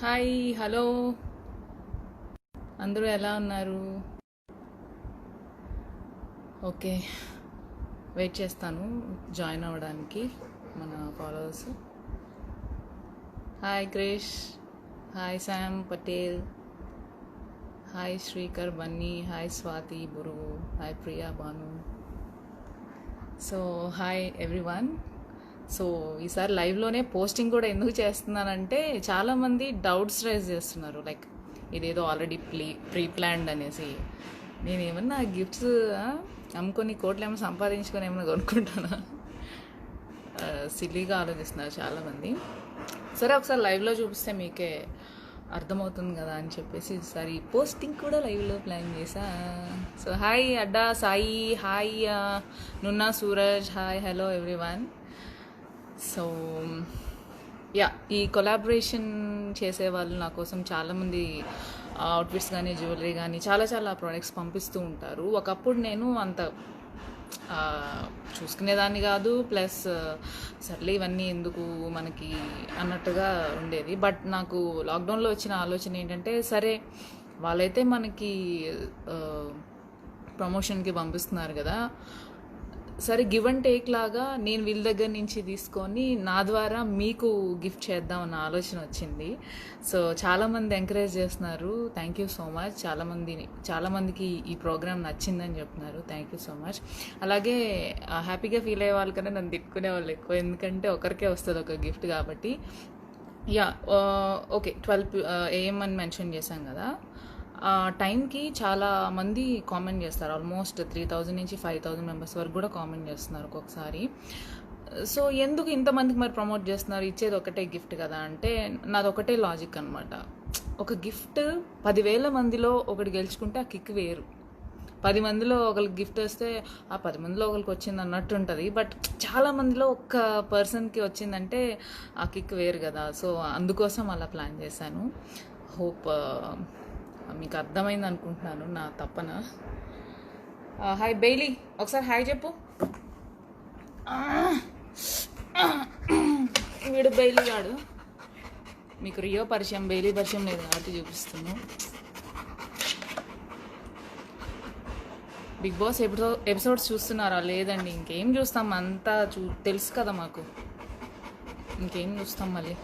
Hi hello అందరూ ఎలా ఉన్నారు? ఓకే, వెయిట్ చేస్తాను జాయిన్ అవ్వడానికి మన followers. Hi Krish, hi Sam Patel, hi Srikar Bunny, hi Swathi Buruvu, hi Priya Banu. So hi everyone. So ఈసారి లైవ్లోనే పోస్టింగ్ కూడా ఎందుకు చేస్తున్నానంటే చాలామంది డౌట్స్ రైజ్ చేస్తున్నారు, లైక్ ఇదేదో ఆల్రెడీ ప్రీ ప్లాన్డ్ అనేసి. నేను ఏమన్నా గిఫ్ట్స్ అమ్ముకొని కోట్లు ఏమైనా సంపాదించుకొని ఏమైనా కొనుక్కుంటానా? సిల్లీగా ఆలోచిస్తున్నారు చాలామంది. సరే ఒకసారి లైవ్లో చూపిస్తే మీకే అర్థమవుతుంది కదా అని చెప్పేసి ఈసారి పోస్టింగ్ కూడా లైవ్లో ప్లాన్ చేసా. So hi Adda Sai, hi Nunna Suraj, hi hello everyone. So ya, ఈ కొలాబరేషన్ చేసే వాళ్ళు నా కోసం చాలామంది అవుట్ఫిట్స్ కానీ జ్యువెలరీ కానీ చాలా చాలా ప్రోడక్ట్స్ పంపిస్తూ ఉంటారు. ఒకప్పుడు నేను అంత చూసుకునేదాన్ని కాదు, ప్లస్ సర్లే ఇవన్నీ ఎందుకు మనకి అన్నట్టుగా ఉండేది. బట్ నాకు లాక్డౌన్లో వచ్చిన ఆలోచన ఏంటంటే, సరే వాళ్ళైతే మనకి ప్రమోషన్కి పంపిస్తున్నారు కదా, సరే గివ్ అండ్ టేక్ లాగా నేను వీళ్ళ దగ్గర నుంచి తీసుకొని నా ద్వారా మీకు గిఫ్ట్ చేద్దామన్న ఆలోచన వచ్చింది. సో చాలామంది ఎంకరేజ్ చేస్తున్నారు, థ్యాంక్ యూ సో మచ్. చాలామందికి ఈ ప్రోగ్రామ్ నచ్చిందని చెప్తున్నారు, థ్యాంక్ యూ సో మచ్. అలాగే హ్యాపీగా ఫీల్ అయ్యే వాళ్ళకన్నా నన్ను తిట్టుకునే వాళ్ళు ఎక్కువ, ఎందుకంటే ఒకరికే వస్తుంది ఒక గిఫ్ట్ కాబట్టి. యా ఓకే, 12 AM అని మెన్షన్ చేశాం కదా. టైంకి చాలా మంది కామెంట్ చేస్తారు, ఆల్మోస్ట్ 3000 నుంచి 5000 మెంబర్స్ వరకు కూడా కామెంట్ చేస్తున్నారు ఒక్కొక్కసారి. సో ఎందుకు ఇంతమందికి మరి ప్రమోట్ చేస్తున్నారు, ఇచ్చేది ఒకటే గిఫ్ట్ కదా అంటే నాది ఒకటే లాజిక్ అనమాట. ఒక గిఫ్ట్ 10,000 మందిలో ఒకటి గెలుచుకుంటే ఆ కిక్ వేరు. 10 మందిలో ఒకరికి గిఫ్ట్ వస్తే ఆ 10 మందిలో ఒకరికి వచ్చింది అన్నట్టు ఉంటుంది. బట్ చాలా మందిలో ఒక్క పర్సన్కి వచ్చిందంటే ఆ కిక్ వేరు కదా. సో అందుకోసం అలా ప్లాన్ చేశాను. హోప్ మీకు అర్థమైంది అనుకుంటున్నాను నా తప్పన. హాయ్ బెయిలీ, ఒకసారి హాయ్ చెప్పు. వీడు బెయిలీ గాడు. మీకు రియో పరిచయం, బెయిలీ పరిచయం లేదు కాబట్టి చూపిస్తున్నాను. బిగ్ బాస్ ఎపిసోడ్స్ చూస్తున్నారా? లేదండి, ఇంకేం చూస్తాం, అంతా తెలుసు కదా మాకు, ఇంకేం చూస్తాం మళ్ళీ.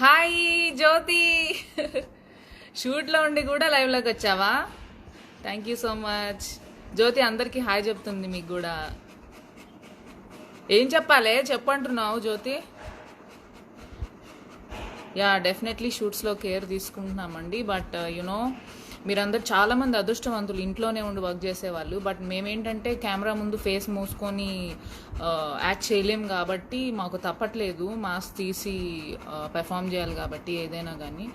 హాయ్ జ్యోతి, షూట్లో ఉండి కూడా లైవ్లోకి వచ్చావా? Thank you so much Jyothi. అందరికీ హాయ్ చెప్తుంది, మీకు కూడా ఏం చెప్పాలి చెప్పంటున్నావు జ్యోతి. యా డెఫినెట్లీ షూట్స్లో కేర్ తీసుకుంటున్నామండి. బట్ యునో మీరందరూ చాలామంది అదృష్టవంతులు, ఇంట్లోనే ఉండి వర్క్ చేసేవాళ్ళు. బట్ మేమేంటంటే కెమెరా ముందు ఫేస్ మూసుకొని యాక్ట్ చేయలేం కాబట్టి మాకు తప్పట్లేదు, మాస్క్ తీసి పెర్ఫామ్ చేయాలి కాబట్టి ఏదైనా కానీ.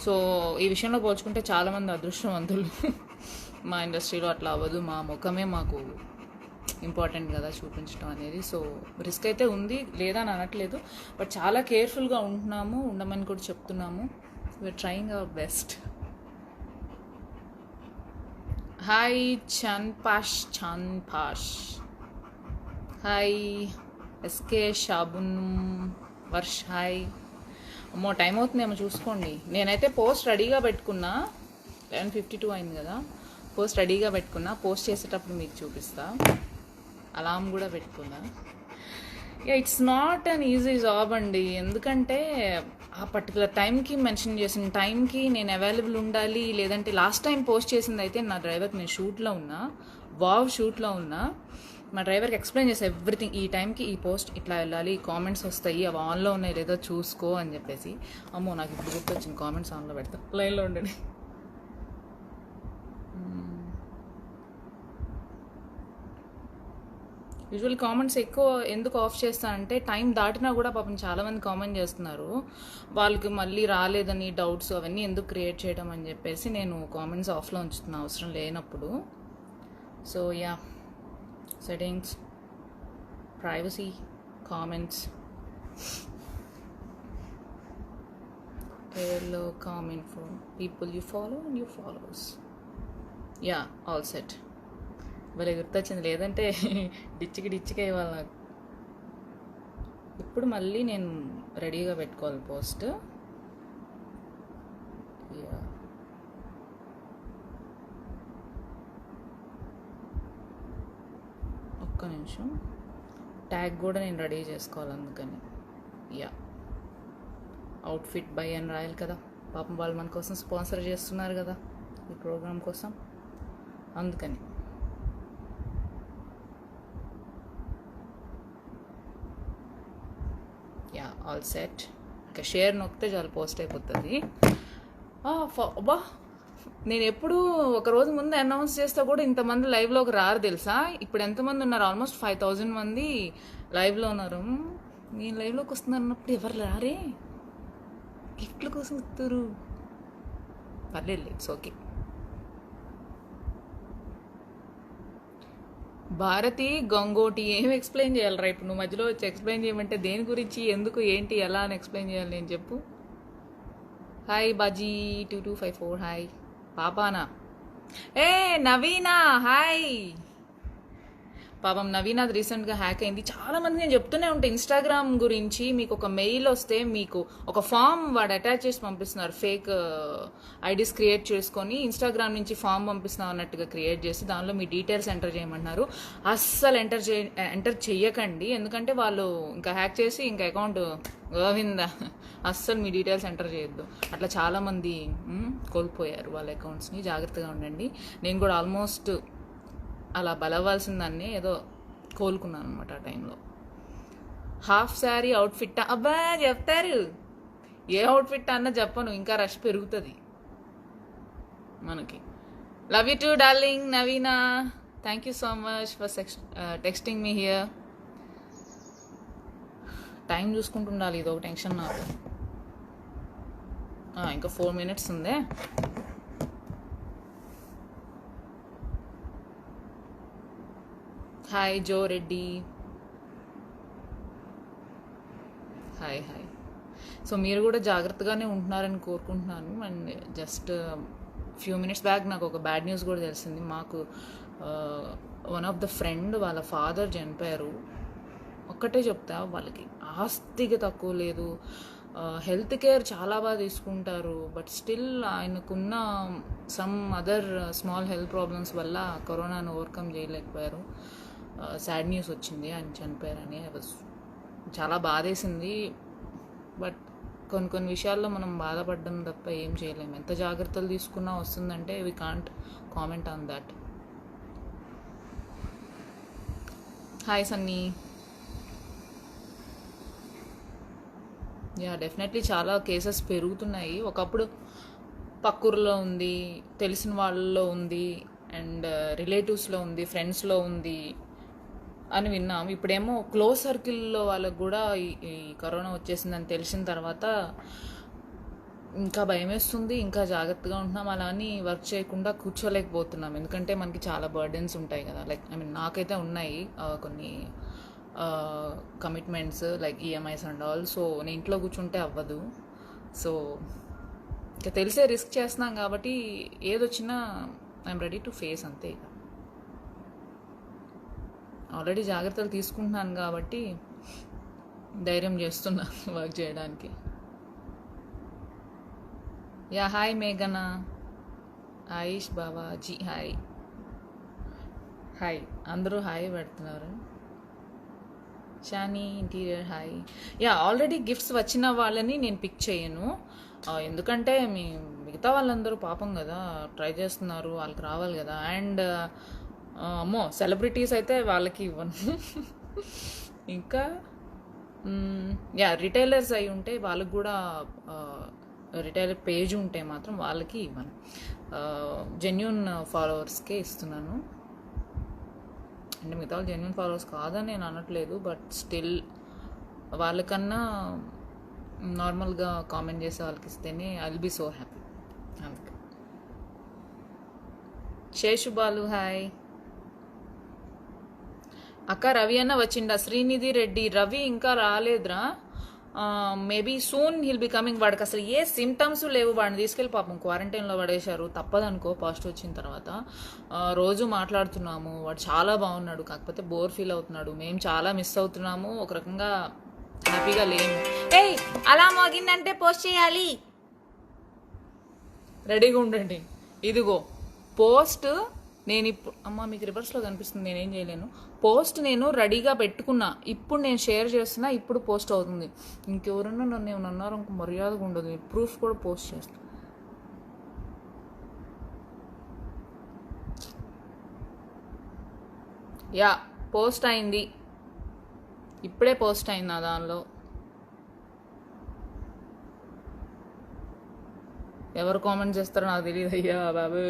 సో ఈ విషయంలో పోల్చుకుంటే చాలామంది అదృష్టవంతులు. మా ఇండస్ట్రీలో అట్లా అవ్వదు, మా ముఖమే మాకు ఇంపార్టెంట్ కదా చూపించడం అనేది. సో రిస్క్ అయితే ఉంది, లేదా అని అనట్లేదు, బట్ చాలా కేర్ఫుల్గా ఉంటున్నాము, ఉండమని కూడా చెప్తున్నాము. We're trying our best. Hi Chanpash, hi SK Shabun Varsh, hi. అమ్మో టైం అవుతుందేమో చూసుకోండి. నేనైతే పోస్ట్ రెడీగా పెట్టుకున్నా, 11:52 అయింది కదా. పోస్ట్ రెడీగా పెట్టుకున్నా, పోస్ట్ చేసేటప్పుడు మీకు చూపిస్తా. అలారం కూడా పెట్టుకున్నా. It's not an easy job అండి, ఎందుకంటే ఆ పర్టికులర్ టైంకి మెన్షన్ చేసిన టైంకి నేను అవైలబుల్ ఉండాలి. లేదంటే లాస్ట్ టైం పోస్ట్ చేసింది అయితే నా డ్రైవర్కి, నేను షూట్లో ఉన్నా, షూట్లో ఉన్నా, మా డ్రైవర్కి ఎక్స్ప్లెయిన్ చేసా ఎవ్రీథింగ్. ఈ టైంకి ఈ పోస్ట్ ఇట్లా వెళ్ళాలి, కామెంట్స్ వస్తాయి, అవి ఆన్లో ఉన్నాయి లేదో చూసుకో అని చెప్పేసి. అమ్మో నాకు ఇప్పుడు గుర్తొచ్చింది, కామెంట్స్ ఆన్లో పెడతా, లైన్లో ఉండండి. యూజువల్ కామెంట్స్ ఎక్కువ ఎందుకు ఆఫ్ చేస్తానంటే, టైం దాటినా కూడా పాపం చాలామంది కామెంట్ చేస్తున్నారు, వాళ్ళకి మళ్ళీ రాలేదని డౌట్స్ అవన్నీ ఎందుకు క్రియేట్ చేయడం అని చెప్పేసి నేను కామెంట్స్ ఆఫ్లో ఉంచుతున్నా అవసరం లేనప్పుడు. So ya, settings, privacy, comments, లో comment for people you follow and you followers. Ya all set. భలే గుర్తొచ్చింది, లేదంటే డిచ్చికి ఇవ్వాలి నాకు. ఇప్పుడు మళ్ళీ నేను రెడీగా పెట్టుకోవాలి పోస్ట్. యా, ఒక్క నిమిషం. ట్యాగ్ కూడా నేను రెడీ చేసుకోవాలి అందుకని. యా, అవుట్ఫిట్ బై అని రాయాలి కదా, పాపం వాళ్ళు మన కోసం స్పాన్సర్ చేస్తున్నారు కదా ఈ ప్రోగ్రామ్ కోసం, అందుకని. Yeah, all set. ఇంకా షేర్ నొక్కితే చాలు పోస్ట్ అయిపోతుంది. అబ్బా, నేను ఎప్పుడు ఒక రోజు ముందు అనౌన్స్ చేస్తా కూడా ఇంతమంది లైవ్లోకి రారు తెలుసా. ఇప్పుడు ఎంతమంది ఉన్నారు? ఆల్మోస్ట్ 5000 మంది లైవ్లో ఉన్నారు. నేను లైవ్లోకి వస్తున్నారు అన్నప్పుడు ఎవరు రారే, గిఫ్ట్ల కోసం వస్తారు. పర్లేదు, ఇట్స్ ఓకే. భారతి గంగోటి ఏం ఎక్స్ప్లెయిన్ చేయాలరా ఇప్పుడు? నువ్వు మధ్యలో వచ్చి ఎక్స్ప్లెయిన్ చేయమంటే దేని గురించి, ఎందుకు, ఏంటి, ఎలా అని ఎక్స్ప్లెయిన్ చేయాలి నేను చెప్పు. హాయ్ బాజీ 2254. హాయ్ పాపానా. ఏ నవీనా హాయ్. పాపం నవీనాథ్ రీసెంట్గా హ్యాక్ అయింది. చాలామంది నేను చెప్తూనే ఉంటాను ఇన్స్టాగ్రామ్ గురించి. మీకు ఒక మెయిల్ వస్తే మీకు ఒక ఫామ్ వాడు అటాచ్ చేసి పంపిస్తున్నారు. ఫేక్ ఐడీస్ క్రియేట్ చేసుకొని ఇన్స్టాగ్రామ్ నుంచి ఫామ్ పంపిస్తున్నాం అన్నట్టుగా క్రియేట్ చేసి దానిలో మీ డీటెయిల్స్ ఎంటర్ చేయమంటున్నారు. అస్సలు ఎంటర్ చెయ్యకండి, ఎందుకంటే వాళ్ళు ఇంకా హ్యాక్ చేసి ఇంకా అకౌంట్ గోవిందా. అస్సలు మీ డీటెయిల్స్ ఎంటర్ చేయొద్దు. అట్లా చాలామంది కోల్పోయారు వాళ్ళ అకౌంట్స్ని. జాగ్రత్తగా ఉండండి. నేను కూడా ఆల్మోస్ట్ అలా బలవ్వాల్సిందాన్ని ఏదో కోలుకున్నాను అనమాట ఆ టైంలో. హాఫ్ శారీ అవుట్ఫిట్ అబ్బా చెప్తారు. ఏ అవుట్ఫిట్ అన్నా చెప్పను, ఇంకా రష్ పెరుగుతుంది మనకి. Love you too darling Naveena. Thank you so much for texting me here. Time చూసుకుంటుండాలి, ఇది ఒక టెన్షన్ నాకు. ఇంకా 4 minutes ఉందే. Hi Jo Reddy. Hi hi. So మీరు కూడా జాగ్రత్తగానే ఉంటున్నారని కోరుకుంటున్నాను. And just few minutes back నాకు ఒక బ్యాడ్ న్యూస్ కూడా తెలిసింది. మాకు వన్ ఆఫ్ ద ఫ్రెండ్ వాళ్ళ ఫాదర్ చనిపోయారు. ఒక్కటే చెప్తా, వాళ్ళకి ఆస్తికి తక్కువ లేదు, హెల్త్ కేర్ చాలా బాగా తీసుకుంటారు. బట్ స్టిల్ ఆయనకున్న some other small health problems వల్ల కరోనాను ఓవర్కమ్ చేయలేకపోయారు. సాడ్ న్యూస్ వచ్చింది ఆయన చనిపోయారని. చాలా బాధేసింది. బట్ కొన్ని విషయాల్లో మనం బాధపడడం తప్ప ఏం చేయలేము. ఎంత జాగ్రత్తలు తీసుకున్నా వస్తుందంటే we can't comment on that. Hi Sunny. Yeah, definitely చాలా కేసెస్ పెరుగుతున్నాయి. ఒకప్పుడు పక్కూరులో ఉంది, తెలిసిన వాళ్ళలో ఉంది, అండ్ రిలేటివ్స్లో ఉంది, ఫ్రెండ్స్లో ఉంది అని విన్నాం. ఇప్పుడేమో క్లోజ్ సర్కిల్లో వాళ్ళకు కూడా ఈ కరోనా వచ్చేసిందని తెలిసిన తర్వాత ఇంకా భయం వేస్తుంది, ఇంకా జాగ్రత్తగా ఉంటున్నాం. అలా అని వర్క్ చేయకుండా కూర్చోలేకపోతున్నాం, ఎందుకంటే మనకి చాలా బర్డెన్స్ ఉంటాయి కదా. లైక్ నాకైతే ఉన్నాయి కొన్ని commitments like EMIs and all. So నేను ఇంట్లో కూర్చుంటే అవ్వదు. సో ఇంకా తెలిసే రిస్క్ చేస్తున్నాం కాబట్టి ఏదొచ్చినా ఐఎమ్ రెడీ టు ఫేస్, అంతే. ఇక ఆల్రెడీ జాగ్రత్తలు తీసుకుంటున్నాను కాబట్టి ధైర్యం చేస్తున్నాను వర్క్ చేయడానికి. యా, హాయ్ మేఘనా. ఆయుష్ బాబాజీ హాయ్. హాయ్, అందరూ హాయ్ పెడుతున్నారు. Shani interior hi. Yeah, already gifts వచ్చిన వాళ్ళని నేను పిక్ చేయను, ఎందుకంటే మిగతా వాళ్ళందరూ పాపం కదా ట్రై చేస్తున్నారు, వాళ్ళకి రావాలి కదా. అండ్ అమ్మో, సెలబ్రిటీస్ అయితే వాళ్ళకి ఇవ్వను. ఇంకా యా, రిటైలర్స్ అయి ఉంటే వాళ్ళకి కూడా, రిటైలర్ పేజ్ ఉంటే మాత్రం వాళ్ళకి ఇవ్వను. జెన్యూన్ ఫాలోవర్స్కే ఇస్తున్నాను. అంటే మిగతా వాళ్ళు జెన్యూన్ ఫాలోవర్స్ కాదని నేను అనట్లేదు, బట్ స్టిల్ వాళ్ళకన్నా నార్మల్గా కామెంట్ చేసే వాళ్ళకి ఇస్తేనే I will be so happy. అందుకే. శేషు బాలు హాయ్. అక్క రవి అన్న వచ్చిండా? శ్రీనిధి రెడ్డి రవి ఇంకా రాలేదురా. Maybe soon he'll be coming. వాడికి అసలు ఏ సిమ్టమ్స్ లేవు, వాడిని తీసుకెళ్ళి పాపం క్వారంటైన్లో పడేశారు. తప్పదనుకో పాజిటివ్ వచ్చిన తర్వాత. రోజు మాట్లాడుతున్నాము, వాడు చాలా బాగున్నాడు, కాకపోతే బోర్ ఫీల్ అవుతున్నాడు. మేము చాలా మిస్ అవుతున్నాము. ఒక రకంగా హ్యాపీగా లేము. ఏయ్ అలా మోగిందంటే పోస్ట్ చేయాలి, రెడీగా ఉండండి. ఇదిగో పోస్ట్ నేను ఇప్పుడు అమ్మ మీకు రివర్స్లో కనిపిస్తుంది, నేనేం చేయలేను. పోస్ట్ నేను రెడీగా పెట్టుకున్నా, ఇప్పుడు నేను షేర్ చేస్తున్నా, ఇప్పుడు పోస్ట్ అవుతుంది. ఇంకెవరన్నా నన్ను ఏమన్నా అన్నారు ఇంక మర్యాదగా ఉండదు, ప్రూఫ్ కూడా పోస్ట్ చేస్తాను. యా పోస్ట్ అయింది, ఇప్పుడే పోస్ట్ అయింది నా దానిలో. ఎవరు కామెంట్ చేస్తారో నాకు తెలియదు అయ్యా బాబు.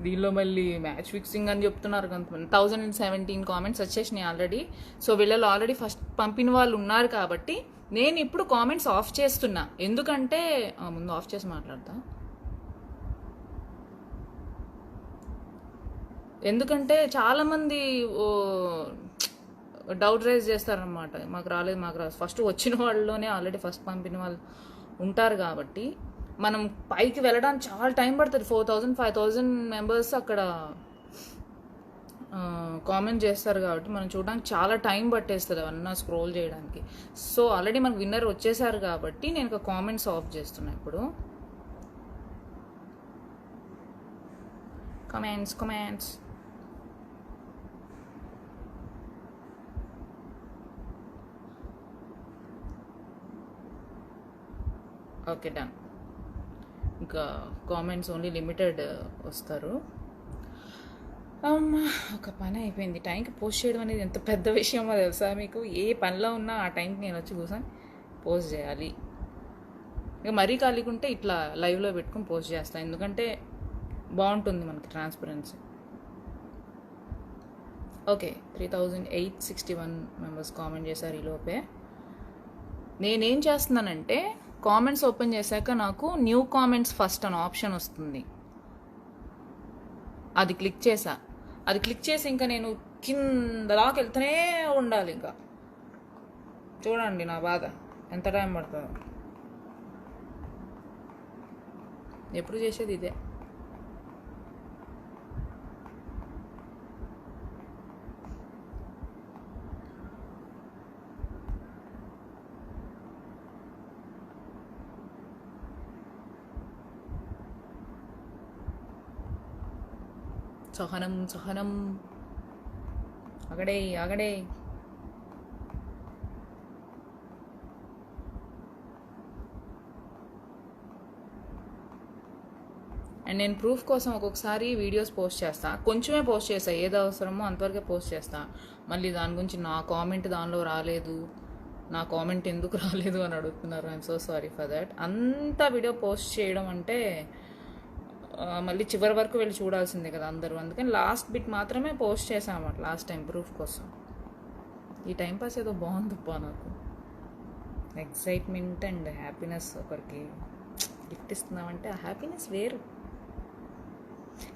దీనిలో మళ్ళీ మ్యాచ్ ఫిక్సింగ్ అని చెప్తున్నారు కొంతమంది. 1017 కామెంట్స్ వచ్చేసినాయి ఆల్రెడీ. సో వీళ్ళలో ఆల్రెడీ ఫస్ట్ పంపిన వాళ్ళు ఉన్నారు కాబట్టి నేను ఇప్పుడు కామెంట్స్ ఆఫ్ చేస్తున్నా. ఎందుకంటే ముందు ఆఫ్ చేసి మాట్లాడతా. ఎందుకంటే చాలామంది డౌట్ రైజ్ చేస్తారనమాట, మాకు రాలేదు మాకు రాదు. ఫస్ట్ వచ్చిన వాళ్ళలోనే ఆల్రెడీ ఫస్ట్ పంపిన వాళ్ళు ఉంటారు కాబట్టి మనం పైకి వెళ్ళడానికి చాలా టైం పడుతుంది. 4000 5000 మెంబర్స్ అక్కడ కామెంట్ చేస్తారు కాబట్టి మనం చూడడానికి చాలా టైం పట్టేస్తుంది అవన్నీ స్క్రోల్ చేయడానికి. సో ఆల్రెడీ మనకు విన్నర్ వచ్చేసారు కాబట్టి నేను కామెంట్స్ ఆఫ్ చేస్తున్నా ఇప్పుడు. Comments okay done. ఇంకా కామెంట్స్ ఓన్లీ లిమిటెడ్ వస్తారు. ఒక పని అయిపోయింది. టైంకి పోస్ట్ చేయడం అనేది ఎంత పెద్ద విషయమో తెలుసా మీకు? ఏ పనిలో ఉన్నా ఆ టైంకి నేను వచ్చి కూర్చొని పోస్ట్ చేయాలి. ఇక మరీ ఖాళీగా ఉంటే ఇట్లా లైవ్లో పెట్టుకుని పోస్ట్ చేస్తాను, ఎందుకంటే బాగుంటుంది మనకి ట్రాన్స్పరెన్సీ. ఓకే 3861 మెంబర్స్ కామెంట్ చేశారు ఈలోపే. నేనేం చేస్తున్నానంటే కామెంట్స్ ఓపెన్ చేశాక నాకు న్యూ కామెంట్స్ ఫస్ట్ అని ఆప్షన్ వస్తుంది, అది క్లిక్ చేసా. అది క్లిక్ చేసి ఇంకా నేను కిందలాకి వెళ్తూనే ఉండాలి. ఇంకా చూడండి నా బాధ ఎంత టైం పడుతుందో. ఎప్పుడు చేసేది ఇదే. సహనం అగడే. అండ్ నేను ప్రూఫ్ కోసం ఒక్కొక్కసారి వీడియోస్ పోస్ట్ చేస్తా, కొంచెమే పోస్ట్ చేస్తా, ఏది అవసరమో అంతవరకే పోస్ట్ చేస్తా. మళ్ళీ దాని గురించి నా కామెంట్ దానిలో రాలేదు, నా కామెంట్ ఎందుకు రాలేదు అని అడుగుతున్నారు. I'm so sorry for that. అంత వీడియో పోస్ట్ చేయడం అంటే మళ్ళీ చివరి వరకు వెళ్ళి చూడాల్సిందే కదా అందరూ. అందుకని లాస్ట్ బిట్ మాత్రమే పోస్ట్ చేసామన్నమాట లాస్ట్ టైం ప్రూఫ్ కోసం. ఈ టైంపాస్ ఏదో బాగుందిప్పా నాకు. ఎక్సైట్మెంట్ అండ్ హ్యాపీనెస్, ఒకరికి గిఫ్ట్ ఇస్తున్నామంటే ఆ హ్యాపీనెస్ వేరు.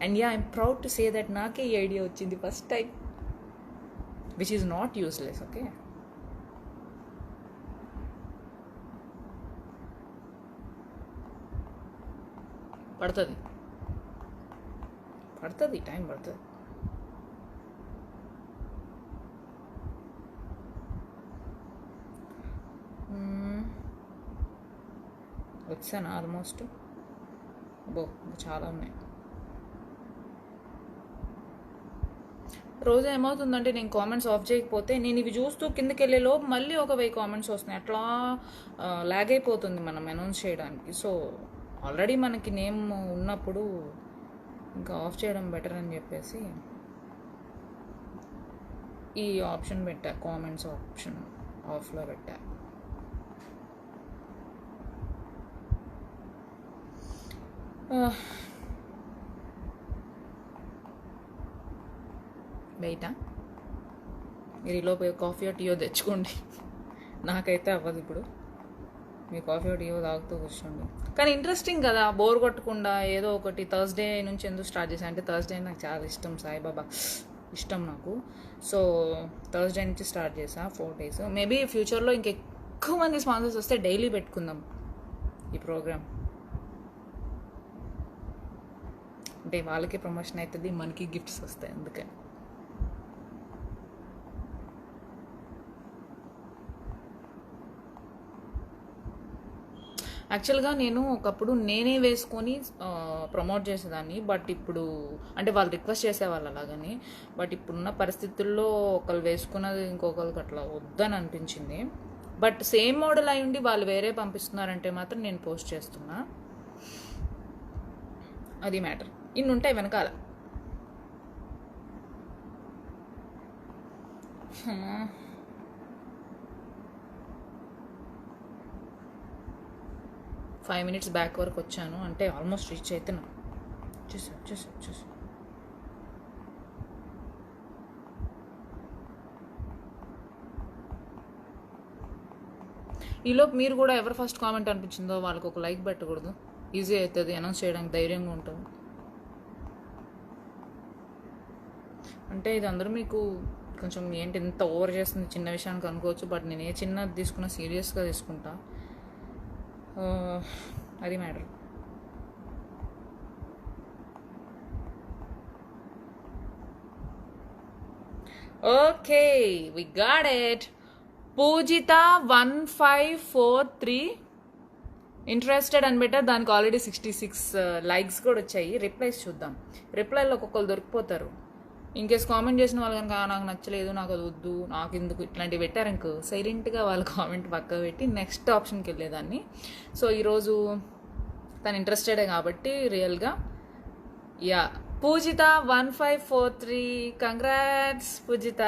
And yeah I'm proud to say that నాకే ఈ ఐడియా వచ్చింది first time, which is not useless. Okay పడుతుంది టైం పడుతుంది. వచ్చాను ఆల్మోస్ట్. చాలా ఉన్నాయి. రోజు ఏమవుతుందంటే నేను కామెంట్స్ ఆఫ్ చేయకపోతే నేను ఇవి చూస్తూ కిందకి వెళ్ళే లోపు మళ్ళీ ఒక 1000 కామెంట్స్ వస్తున్నాయి. అట్లా లాగ్ అయిపోతుంది మనం అనౌన్స్ చేయడానికి. సో ఆల్రెడీ మనకి నేమ్ ఉన్నప్పుడు ఇంకా ఆఫ్ చేయడం బెటర్ అని చెప్పేసి ఈ ఆప్షన్ పెట్టా, కామెంట్స్ ఆప్షన్ ఆఫ్లో పెట్టా. బయట మీరు ఈలోపు కాఫీ టీయో తెచ్చుకోండి, నాకైతే అవ్వదు ఇప్పుడు. మీ కాఫీ టీయో తాగుతూ కూర్చోండి. కానీ ఇంట్రెస్టింగ్ కదా, బోర్ కొట్టకుండా ఏదో ఒకటి. థర్స్డే నుంచి ఎందుకు స్టార్ట్ చేశాను అంటే థర్స్డే నాకు చాలా ఇష్టం, సాయిబాబా ఇష్టం నాకు. సో థర్స్డే నుంచి స్టార్ట్ చేసా 4 days. మేబీ ఫ్యూచర్లో ఇంకెక్కువ మంది స్పాన్సర్స్ వస్తే డైలీ పెట్టుకుందాం ఈ ప్రోగ్రామ్. అంటే వాళ్ళకి ప్రమోషన్ అవుతుంది, మనకి గిఫ్ట్స్ వస్తాయి. అందుకని యాక్చువల్గా నేను ఒకప్పుడు నేనే వేసుకొని ప్రమోట్ చేసేదాన్ని. బట్ ఇప్పుడు అంటే వాళ్ళు రిక్వెస్ట్ చేసేవాళ్ళు అలాగని. బట్ ఇప్పుడున్న పరిస్థితుల్లో ఒకళ్ళు వేసుకున్నది ఇంకొకరికి అట్లా వద్దని అనిపించింది. బట్ సేమ్ మోడల్ అయి ఉండి వాళ్ళు వేరే పంపిస్తున్నారంటే మాత్రం నేను పోస్ట్ చేస్తున్నా. అది మ్యాటర్. ఇన్ని ఉంటాయి వెనకాల. 5 minutes బ్యాక్ వరకు వచ్చాను, అంటే ఆల్మోస్ట్ రీచ్ అవుతున్నా. చూసా. ఈలోపు మీరు కూడా ఎవరు ఫస్ట్ కామెంట్ అనిపించిందో వాళ్ళకి ఒక లైక్ పెట్టకూడదు? ఈజీ అవుతుంది, అనౌన్స్ చేయడానికి ధైర్యంగా ఉంటుంది. అంటే ఇది అందరూ మీకు కొంచెం ఏంటి ఇంత ఓవర్ చేస్తుంది చిన్న విషయానికి అనుకోవచ్చు. బట్ నేను ఏ చిన్నది తీసుకున్నా సీరియస్గా తీసుకుంటా. అది matter. Okay, we got it. Poojitha 1543 interested అని పెట్టారు. దానికి ఆల్రెడీ 66 లైక్స్ కూడా వచ్చాయి. రిప్లైస్ చూద్దాం. రిప్లైలో ఒక్కొక్కరు దొరికిపోతారు. ఇంకేస్ కామెంట్ చేసిన వాళ్ళు కనుక నాకు నచ్చలేదు, నాకు అది వద్దు, నాకు ఎందుకు ఇట్లాంటివి పెట్టారు ఇంకో సైలెంట్గా వాళ్ళ కామెంట్ పక్క పెట్టి నెక్స్ట్ ఆప్షన్కి వెళ్ళేదాన్ని. సో ఈరోజు తను ఇంట్రెస్టెడే కాబట్టి రియల్గా యా. పూజిత 1543, కంగ్రాట్స్ పూజిత.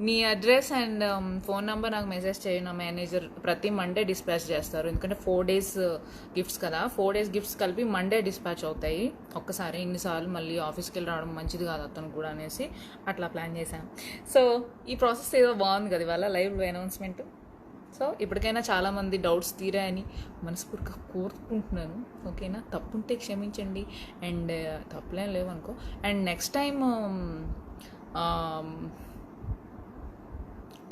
నీ అడ్రస్ అండ్ ఫోన్ నెంబర్ నాకు మెసేజ్ చేయి. నా మేనేజర్ ప్రతి మండే డిస్పాచ్ చేస్తారు. ఎందుకంటే 4 days గిఫ్ట్స్ కదా, 4 days గిఫ్ట్స్ కలిపి మండే డిస్పాచ్ అవుతాయి. ఒక్కసారి ఇన్నిసార్లు మళ్ళీ ఆఫీస్కి వెళ్ళి రావడం మంచిది కాదు అతను కూడా అనేసి అట్లా ప్లాన్ చేశాను. సో ఈ ప్రాసెస్ ఏదో బాగుంది కదా ఇవాళ లైవ్ అనౌన్స్మెంట్. సో ఇప్పటికైనా చాలామంది డౌట్స్ తీరాయని మనస్ఫూర్తిగా కోరుకుంటున్నాను. ఓకేనా? తప్పుంటే క్షమించండి. అండ్ తప్పులేం లేవు అనుకో. And next time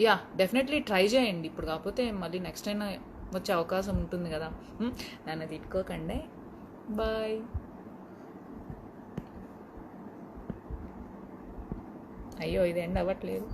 yeah definitely try చేయండి. ఇప్పుడు కాకపోతే మళ్ళీ నెక్స్ట్ అయినా వచ్చే అవకాశం ఉంటుంది కదా. నన్ను తిట్టుకోకండి. బాయ్. అయ్యో ఇది ఎండ్ అవ్వట్లేదు.